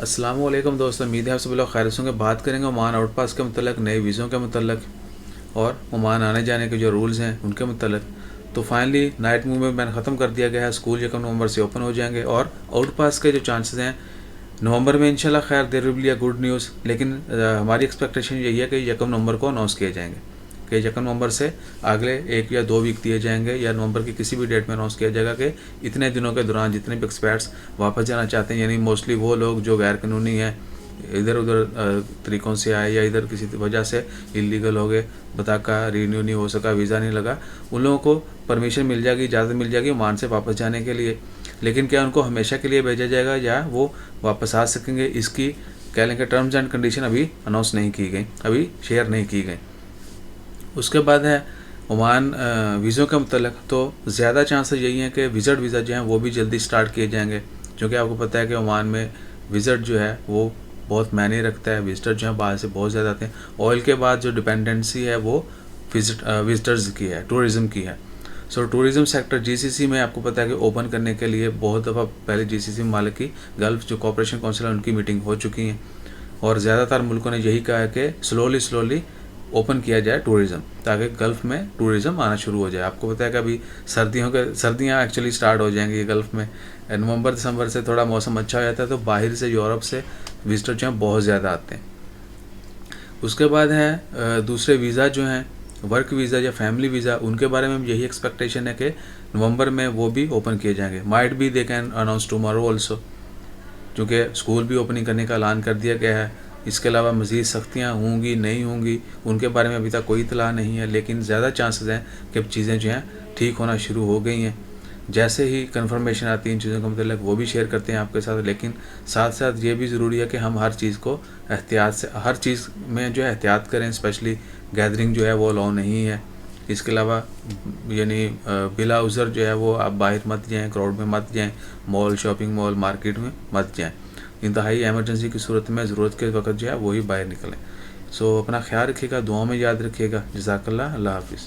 अस्सलामुअलैकुम दोस्तों, उम्मीद है आप सब लोग खैर से होंगे। बात करेंगे ओमान आउट पास के मतलब, नए वीज़ों के मतलब और ओमान आने जाने के जो रूल्स हैं उनके मतलब। तो फाइनली नाइट मूवमेंट बैन ख़त्म कर दिया गया है। स्कूल 1 नवंबर से ओपन हो जाएंगे और आउट पास के जो चांसेस हैं नवंबर में इंशाल्लाह खैर there will be a good news. लेकिन हमारी एक्सपेक्टेशन यही है कि 1 नवंबर को अनाउंस किए जाएंगे कि 1 नवंबर से अगले 1 या 2 वीक दिए जाएंगे या नवंबर की किसी भी डेट में अनाउंस किया जाएगा कि इतने दिनों के दौरान जितने भी एक्सपर्ट्स वापस जाना चाहते हैं, यानी मोस्टली वो लोग जो गैर कानूनी हैं, इधर उधर तरीक़ों से आए या इधर किसी वजह से इलीगल हो गए, बताका रिन्यू नहीं हो सका, वीज़ा नहीं लगा, उन लोगों को परमिशन मिल जाएगी, इजाज़त मिल जाएगी ओमान से वापस जाने के लिए। लेकिन क्या उनको हमेशा के लिए भेजा जाएगा या वो वापस आ सकेंगे, इसकी कह लें कि टर्म्स एंड कंडीशन अभी अनाउंस नहीं की गई, अभी शेयर नहीं की गई। उसके बाद है ओमान वीज़ों के मतलब। तो ज़्यादा चांसेस यही हैं कि विज़िट वीज़ा जो हैं वो भी जल्दी स्टार्ट किए जाएंगे, क्योंकि आपको पता है कि ओमान में विज़िट जो है वो बहुत मायने रखता है। विजिटर जो है बाहर से बहुत ज़्यादा आते हैं। ऑयल के बाद जो डिपेंडेंसी है वो विजिटर्स की है, टूरिज़्म की है। सो टूरिज़्म सेक्टर जीसीसी में आपको पता है कि ओपन करने के लिए बहुत दफ़ा पहले जीसीसी मालिक की गल्फ़ जो कॉपरेशन काउंसिल है उनकी मीटिंग हो चुकी हैं और ज़्यादातर मुल्कों ने यही कहा है कि स्लोली ओपन किया जाए टूरिज़्म, ताकि गल्फ़ में टूरिज़्म आना शुरू हो जाए। आपको पता है कि अभी सर्दियाँ एक्चुअली स्टार्ट हो जाएंगी गल्फ़ में। नवंबर दिसंबर से थोड़ा मौसम अच्छा हो जाता है तो बाहर से यूरोप से विजिटर जो हैं बहुत ज़्यादा आते हैं। उसके बाद है दूसरे वीज़ा जो हैं, वर्क वीज़ा या फैमिली वीज़ा, उनके बारे में यही एक्सपेक्टेशन है कि नवंबर में वो भी ओपन किए जाएंगे। Might be they can announce tomorrow also, क्योंकि स्कूल भी ओपनिंग करने का ऐलान कर दिया गया है। इसके अलावा मज़ीद सख्तियाँ होंगी नहीं होंगी उनके बारे में अभी तक कोई इतला नहीं है, लेकिन ज़्यादा चांसेस हैं कि चीज़ें जो हैं ठीक होना शुरू हो गई हैं। जैसे ही कंफर्मेशन आती है इन चीज़ों का मतलब वो भी शेयर करते हैं आपके साथ। लेकिन साथ साथ ये भी ज़रूरी है कि हम हर चीज़ को एहतियात से, हर चीज़ में जो है एहतियात करें। स्पेशली गैदरिंग जो है वो अलाउ नहीं है। इसके अलावा यानी बिला उज़र जो है वो आप बाहर मत जाएँ, क्राउड में मत जाएँ, मॉल, शॉपिंग मॉल, मार्केट में मत जाएँ। इंतहाई एमरजेंसी की सूरत में, ज़रूरत के वक्त जो है वही बाहर निकलें। सो अपना ख्याल रखिएगा, दुआओं में याद रखिएगा। जज़ाकल्लाह, अल्लाह हाफ़िज़।